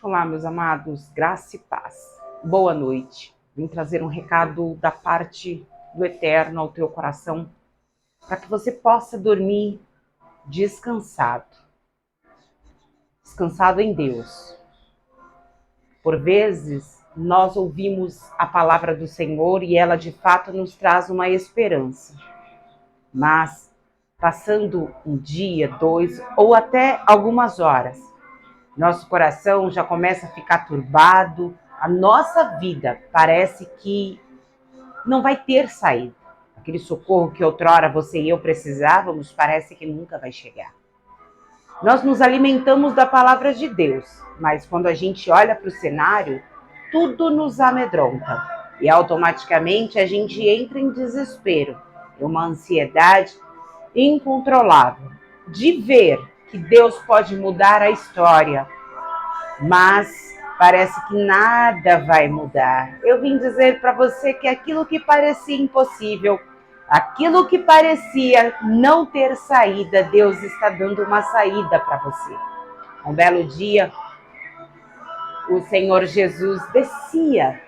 Olá, meus amados, graça e paz. Boa noite. Vim trazer um recado da parte do Eterno ao teu coração, para que você possa dormir descansado. Descansado em Deus. Por vezes, nós ouvimos a palavra do Senhor e ela de fato nos traz uma esperança. Mas, passando um dia, 2 ou até algumas horas, nosso coração já começa a ficar turbado, a nossa vida parece que não vai ter saída. Aquele socorro que outrora você e eu precisávamos parece que nunca vai chegar. Nós nos alimentamos da palavra de Deus, mas quando a gente olha para o cenário, tudo nos amedronta e automaticamente a gente entra em desespero, uma ansiedade incontrolável de ver que Deus pode mudar a história, mas parece que nada vai mudar. Eu vim dizer para você que aquilo que parecia impossível, aquilo que parecia não ter saída, Deus está dando uma saída para você. Um belo dia, o Senhor Jesus descia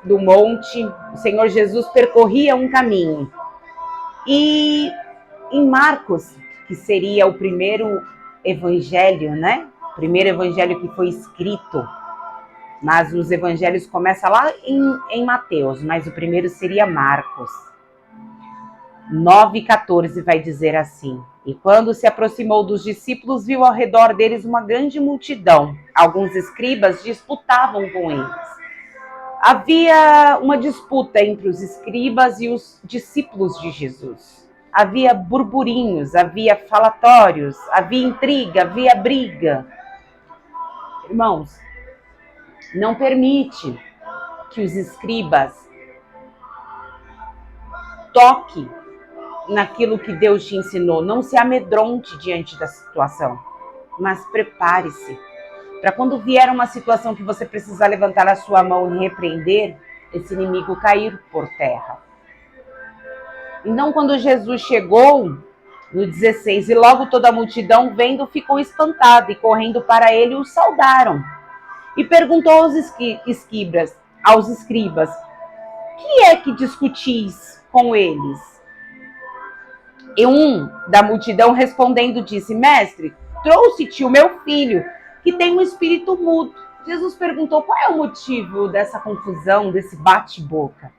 do monte, o Senhor Jesus percorria um caminho. E em Marcos, que seria o primeiro evangelho, né? O primeiro evangelho que foi escrito, mas os evangelhos começam lá em Mateus, mas o primeiro seria Marcos. 9:14 vai dizer assim: e quando se aproximou dos discípulos, viu ao redor deles uma grande multidão. Alguns escribas disputavam com eles. Havia uma disputa entre os escribas e os discípulos de Jesus. Havia burburinhos, havia falatórios, havia intriga, havia briga. Irmãos, não permite que os escribas toquem naquilo que Deus te ensinou. Não se amedronte diante da situação, mas prepare-se para quando vier uma situação que você precisar levantar a sua mão e repreender, esse inimigo cair por terra. Então, quando Jesus chegou no 16, e logo toda a multidão vendo ficou espantada e correndo para ele o saudaram. E perguntou aos escribas, que é que discutis com eles? E um da multidão respondendo disse, mestre, trouxe-te o meu filho, que tem um espírito mudo. Jesus perguntou, qual é o motivo dessa confusão, desse bate-boca?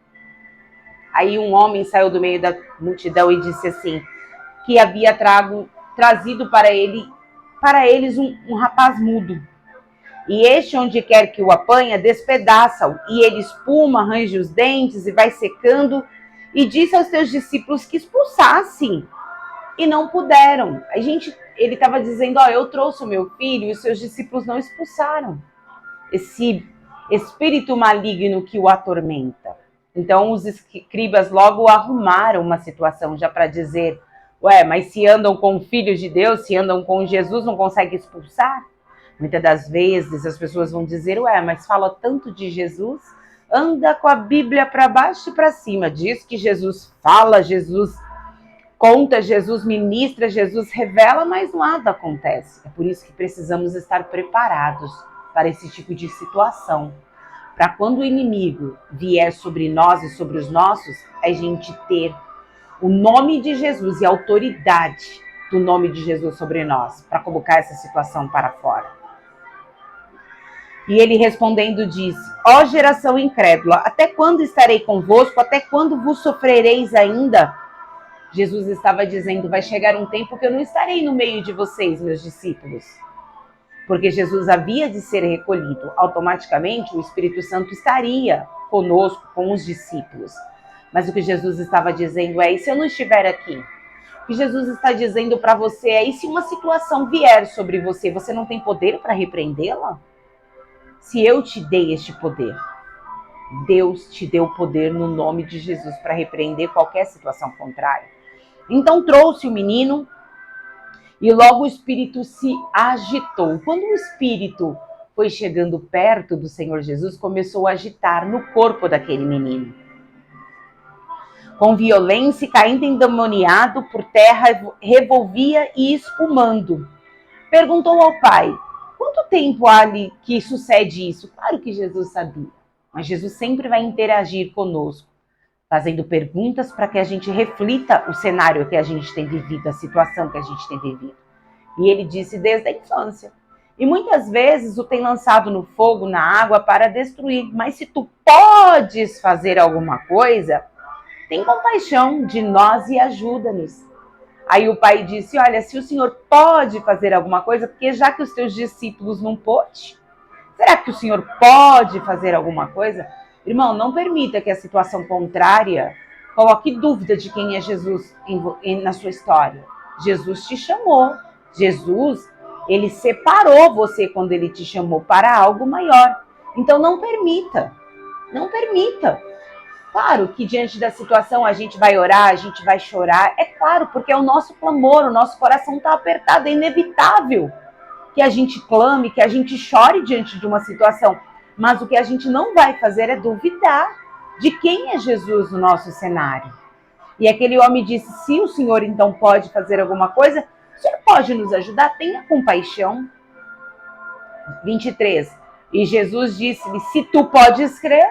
Aí um homem saiu do meio da multidão e disse assim, que havia trazido para eles um rapaz mudo. E este, onde quer que o apanha, despedaça-o, e ele espuma, arranja os dentes e vai secando, e disse aos seus discípulos que expulsassem, e não puderam. Ele estava dizendo, eu trouxe o meu filho, e os seus discípulos não expulsaram esse espírito maligno que o atormenta. Então os escribas logo arrumaram uma situação já para dizer, mas se andam com o Filho de Deus, se andam com Jesus, não consegue expulsar? Muitas das vezes as pessoas vão dizer, mas fala tanto de Jesus, anda com a Bíblia para baixo e para cima, diz que Jesus fala, Jesus conta, Jesus ministra, Jesus revela, mas nada acontece. É por isso que precisamos estar preparados para esse tipo de situação. Para quando o inimigo vier sobre nós e sobre os nossos, a gente ter o nome de Jesus e a autoridade do nome de Jesus sobre nós, para colocar essa situação para fora. E ele respondendo disse, ó geração incrédula, até quando estarei convosco? Até quando vos sofrereis ainda? Jesus estava dizendo, vai chegar um tempo que eu não estarei no meio de vocês, meus discípulos. Porque Jesus havia de ser recolhido. Automaticamente o Espírito Santo estaria conosco, com os discípulos. Mas o que Jesus estava dizendo e se eu não estiver aqui? O que Jesus está dizendo para você e se uma situação vier sobre você, você não tem poder para repreendê-la? Se eu te dei este poder, Deus te deu o poder no nome de Jesus para repreender qualquer situação contrária. Então trouxe o menino e logo o espírito se agitou. Quando o espírito foi chegando perto do Senhor Jesus, começou a agitar no corpo daquele menino. Com violência, caindo endemoniado por terra, revolvia e espumando. Perguntou ao pai, quanto tempo há ali que sucede isso? Claro que Jesus sabia, mas Jesus sempre vai interagir conosco, fazendo perguntas para que a gente reflita o cenário que a gente tem vivido, a situação que a gente tem vivido. E ele disse desde a infância. E muitas vezes o tem lançado no fogo, na água, para destruir. Mas se tu podes fazer alguma coisa, tem compaixão de nós e ajuda-nos. Aí o pai disse, olha, se o senhor pode fazer alguma coisa, porque já que os teus discípulos não pôde, será que o senhor pode fazer alguma coisa? Irmão, não permita que a situação contrária coloque dúvida de quem é Jesus na sua história. Jesus te chamou. Jesus, ele separou você quando ele te chamou para algo maior. Então não permita. Não permita. Claro que diante da situação a gente vai orar, a gente vai chorar. É claro, porque é o nosso clamor, o nosso coração está apertado, é inevitável que a gente clame, que a gente chore diante de uma situação. Mas o que a gente não vai fazer é duvidar de quem é Jesus no nosso cenário. E aquele homem disse, se o Senhor então pode fazer alguma coisa, o Senhor pode nos ajudar? Tenha compaixão. 23. E Jesus disse-lhe, se tu podes crer.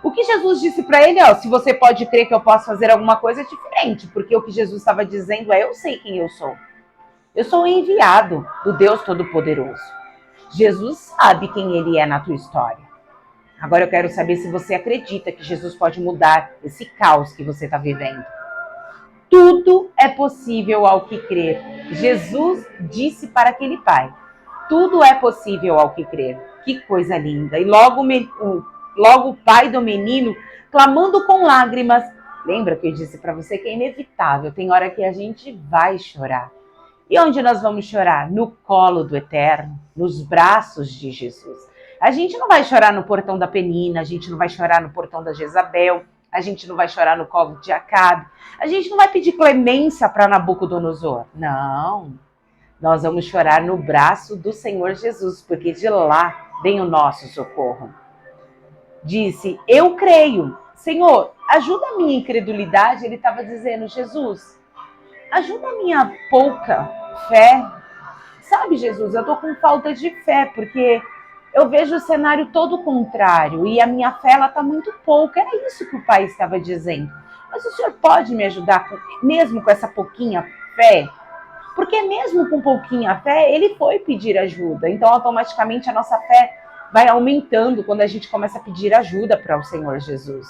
O que Jesus disse para ele, se você pode crer que eu posso fazer alguma coisa, é diferente. Porque o que Jesus estava dizendo é, eu sei quem eu sou. Eu sou o enviado do Deus Todo-Poderoso. Jesus sabe quem ele é na tua história. Agora eu quero saber se você acredita que Jesus pode mudar esse caos que você está vivendo. Tudo é possível ao que crer. Jesus disse para aquele pai, tudo é possível ao que crer. Que coisa linda. E logo o pai do menino, clamando com lágrimas, lembra que eu disse para você que é inevitável, tem hora que a gente vai chorar. E onde nós vamos chorar? No colo do Eterno, nos braços de Jesus. A gente não vai chorar no portão da Penina, a gente não vai chorar no portão da Jezabel, a gente não vai chorar no colo de Acabe, a gente não vai pedir clemência para Nabucodonosor. Não, nós vamos chorar no braço do Senhor Jesus, porque de lá vem o nosso socorro. Disse, eu creio. Senhor, ajuda a minha incredulidade. Ele estava dizendo, Jesus, ajuda a minha pouca fé. Sabe, Jesus, eu estou com falta de fé, porque eu vejo o cenário todo contrário e a minha fé está muito pouca. Era isso que o pai estava dizendo. Mas o senhor pode me ajudar, mesmo com essa pouquinha fé? Porque mesmo com pouquinha fé, ele foi pedir ajuda. Então, automaticamente, a nossa fé vai aumentando quando a gente começa a pedir ajuda para o Senhor Jesus.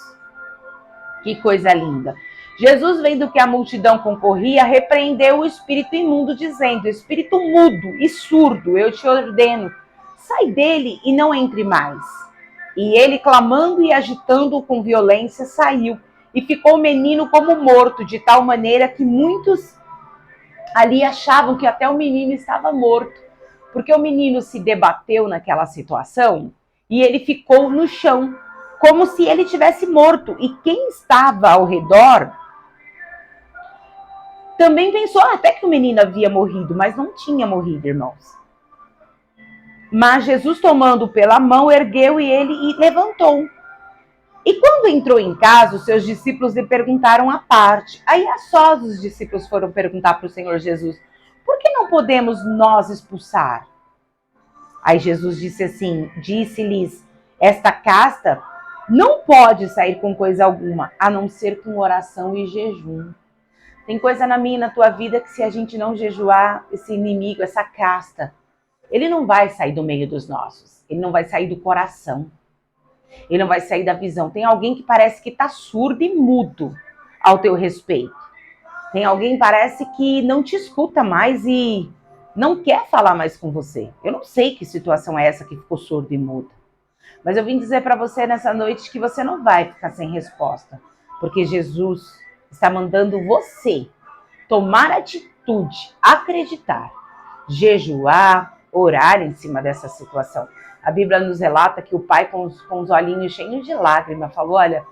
Que coisa linda. Jesus, vendo que a multidão concorria, repreendeu o espírito imundo, dizendo, espírito mudo e surdo, eu te ordeno, sai dele e não entre mais. E ele, clamando e agitando-o com violência, saiu, e ficou o menino como morto, de tal maneira que muitos ali achavam que até o menino estava morto, porque o menino se debateu naquela situação e ele ficou no chão, como se ele tivesse morto. E quem estava ao redor também pensou até que o menino havia morrido, mas não tinha morrido, irmãos. Mas Jesus, tomando pela mão, ergueu ele e levantou. E quando entrou em casa, os seus discípulos lhe perguntaram à parte. Aí a sós os discípulos foram perguntar para o Senhor Jesus, por que não podemos nós expulsar? Aí Jesus disse assim, disse-lhes, esta casta não pode sair com coisa alguma, a não ser com oração e jejum. Tem coisa na minha e na tua vida que se a gente não jejuar, esse inimigo, essa casta, ele não vai sair do meio dos nossos, ele não vai sair do coração, ele não vai sair da visão. Tem alguém que parece que está surdo e mudo ao teu respeito. Tem alguém que parece que não te escuta mais e não quer falar mais com você. Eu não sei que situação é essa que ficou surdo e mudo. Mas eu vim dizer para você nessa noite que você não vai ficar sem resposta. Porque Jesus está mandando você tomar atitude, acreditar, jejuar, orar em cima dessa situação. A Bíblia nos relata que o pai, com os olhinhos cheios de lágrimas, falou, olha,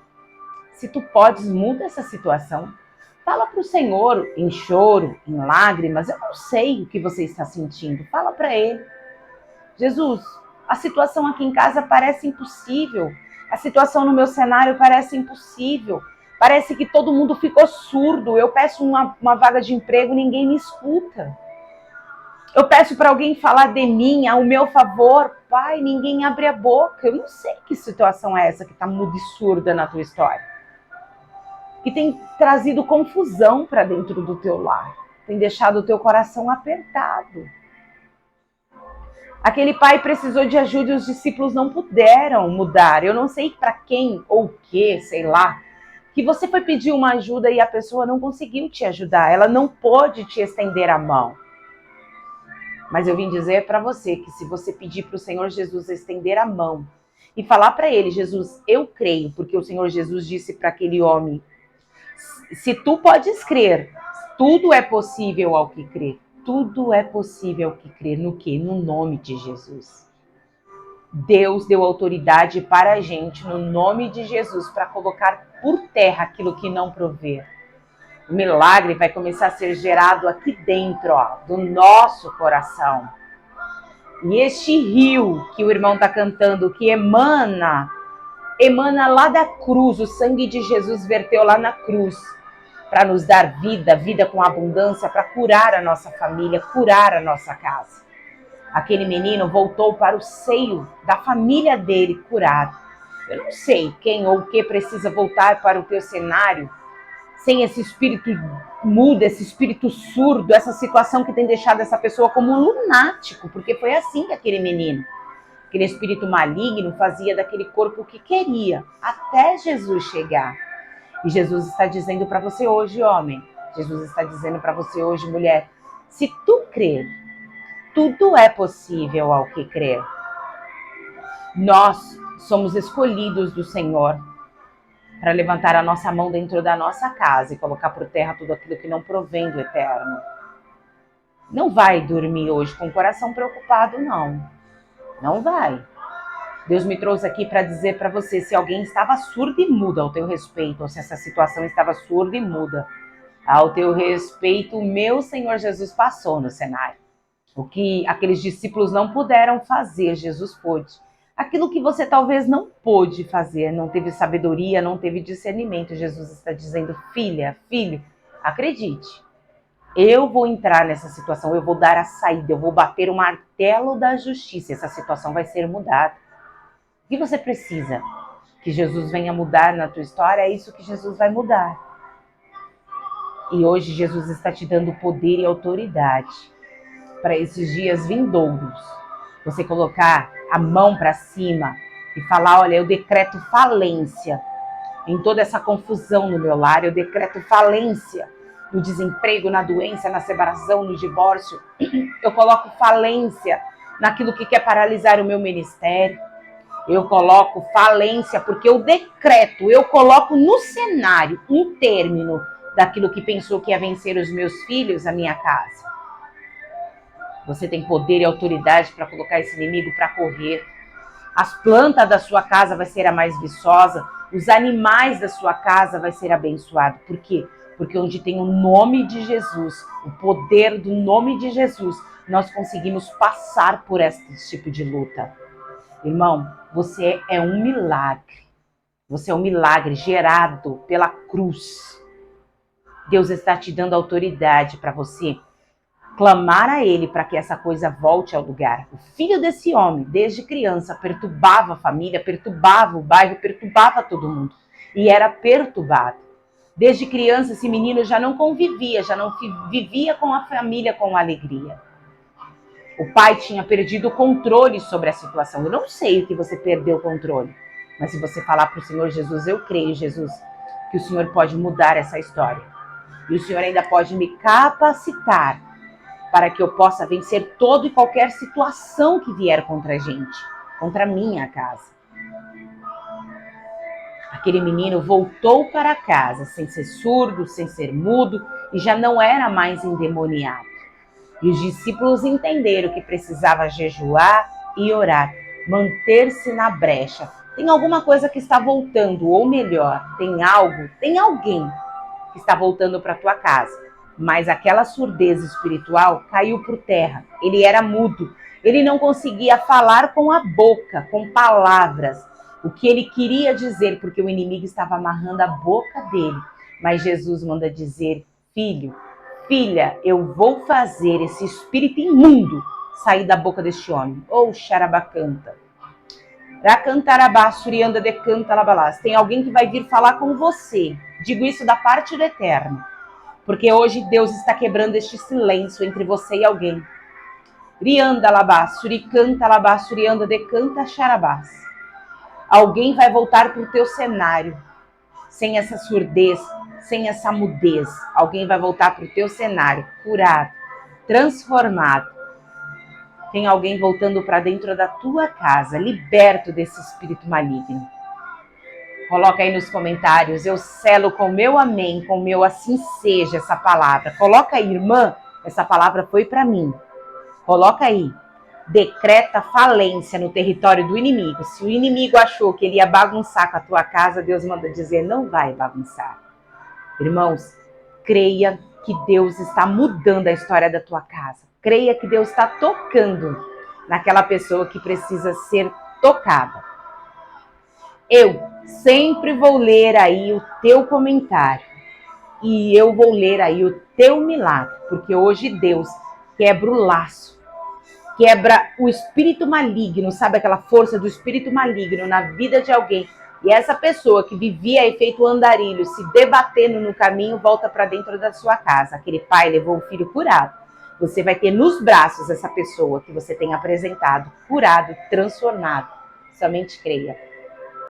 se tu podes, muda essa situação. Fala para o Senhor em choro, em lágrimas. Eu não sei o que você está sentindo. Fala para Ele. Jesus, a situação aqui em casa parece impossível. A situação no meu cenário parece impossível. Parece que todo mundo ficou surdo. Eu peço uma vaga de emprego, ninguém me escuta. Eu peço para alguém falar de mim, ao meu favor. Pai, ninguém abre a boca. Eu não sei que situação é essa que está muda e surda na tua história. Que tem trazido confusão para dentro do teu lar. Tem deixado o teu coração apertado. Aquele pai precisou de ajuda e os discípulos não puderam mudar. Eu não sei para quem ou o que, sei lá. Que você foi pedir uma ajuda e a pessoa não conseguiu te ajudar. Ela não pôde te estender a mão. Mas eu vim dizer para você que se você pedir para o Senhor Jesus estender a mão e falar para ele, Jesus, eu creio, porque o Senhor Jesus disse para aquele homem, se tu podes crer, tudo é possível ao que crer. Tudo é possível ao que crer. No quê? No nome de Jesus. Deus deu autoridade para a gente, no nome de Jesus, para colocar por terra aquilo que não provê. O milagre vai começar a ser gerado aqui dentro, ó, do nosso coração. E este rio que o irmão está cantando, que emana lá da cruz, o sangue de Jesus verteu lá na cruz, para nos dar vida, vida com abundância, para curar a nossa família, curar a nossa casa. Aquele menino voltou para o seio da família dele curado. Eu não sei quem ou o que precisa voltar para o teu cenário, sem esse espírito mudo, esse espírito surdo, essa situação que tem deixado essa pessoa como um lunático, porque foi assim que aquele menino, aquele espírito maligno fazia daquele corpo o que queria, até Jesus chegar. E Jesus está dizendo para você hoje, homem, Jesus está dizendo para você hoje, mulher, se tu crer, tudo é possível ao que crer. Nós somos escolhidos do Senhor para levantar a nossa mão dentro da nossa casa e colocar por terra tudo aquilo que não provém do eterno. Não vai dormir hoje com o coração preocupado, não. Não vai. Deus me trouxe aqui para dizer para você, se alguém estava surdo e muda ao teu respeito, ou se essa situação estava surda e muda ao teu respeito, o meu Senhor Jesus passou no cenário. O que aqueles discípulos não puderam fazer, Jesus pôde. Aquilo que você talvez não pôde fazer, não teve sabedoria, não teve discernimento, Jesus está dizendo, filha, filho, acredite. Eu vou entrar nessa situação, eu vou dar a saída, eu vou bater o martelo da justiça, essa situação vai ser mudada. O que você precisa? Que Jesus venha mudar na tua história, é isso que Jesus vai mudar. E hoje Jesus está te dando poder e autoridade para esses dias vindouros. Você colocar a mão para cima e falar, olha, eu decreto falência em toda essa confusão no meu lar, eu decreto falência no desemprego, na doença, na separação, no divórcio. Eu coloco falência naquilo que quer paralisar o meu ministério. Eu coloco falência porque eu decreto, eu coloco no cenário um término daquilo que pensou que ia vencer os meus filhos, a minha casa. Você tem poder e autoridade para colocar esse inimigo para correr. As plantas da sua casa vai ser a mais viçosa, os animais da sua casa vai ser abençoado. Por quê? Porque onde tem o nome de Jesus, o poder do nome de Jesus, nós conseguimos passar por esse tipo de luta. Irmão, você é um milagre. Você é um milagre gerado pela cruz. Deus está te dando autoridade para você clamar a Ele para que essa coisa volte ao lugar. O filho desse homem, desde criança, perturbava a família, perturbava o bairro, perturbava todo mundo. E era perturbado. Desde criança, esse menino já não convivia, já não vivia com a família com alegria. O pai tinha perdido o controle sobre a situação. Eu não sei o que você perdeu o controle. Mas se você falar para o Senhor Jesus, eu creio, Jesus, que o Senhor pode mudar essa história. E o Senhor ainda pode me capacitar para que eu possa vencer toda e qualquer situação que vier contra a gente, contra a minha casa. Aquele menino voltou para casa, sem ser surdo, sem ser mudo, e já não era mais endemoniado. E os discípulos entenderam que precisava jejuar e orar, manter-se na brecha. Tem alguma coisa que está voltando, ou melhor, tem alguém que está voltando para a tua casa. Mas aquela surdez espiritual caiu por terra. Ele era mudo. Ele não conseguia falar com a boca, com palavras, o que ele queria dizer, porque o inimigo estava amarrando a boca dele. Mas Jesus manda dizer, filho, filha, eu vou fazer esse espírito imundo sair da boca deste homem. Ou xarabacanta. Racantarabá, surianda decanta labalás. Tem alguém que vai vir falar com você. Digo isso da parte do Eterno. Porque hoje Deus está quebrando este silêncio entre você e alguém. Rianda labá, suricanta labá, surianda decanta xarabás. Alguém vai voltar para o teu cenário. Sem essa surdez, sem essa mudez. Alguém vai voltar para o teu cenário, curado, transformado. Tem alguém voltando para dentro da tua casa, liberto desse espírito maligno. Coloca aí nos comentários, eu selo com o meu amém, com o meu assim seja essa palavra. Coloca aí, irmã, essa palavra foi para mim. Coloca aí, decreta falência no território do inimigo. Se o inimigo achou que ele ia bagunçar com a tua casa, Deus manda dizer, não vai bagunçar. Irmãos, creia que Deus está mudando a história da tua casa. Creia que Deus está tocando naquela pessoa que precisa ser tocada. Eu sempre vou ler aí o teu comentário e eu vou ler aí o teu milagre, porque hoje Deus quebra o laço, quebra o espírito maligno, sabe aquela força do espírito maligno na vida de alguém. E essa pessoa que vivia efeito andarilho, se debatendo no caminho, volta para dentro da sua casa. Aquele pai levou o filho curado. Você vai ter nos braços essa pessoa que você tem apresentado, curado, transformado. Somente creia.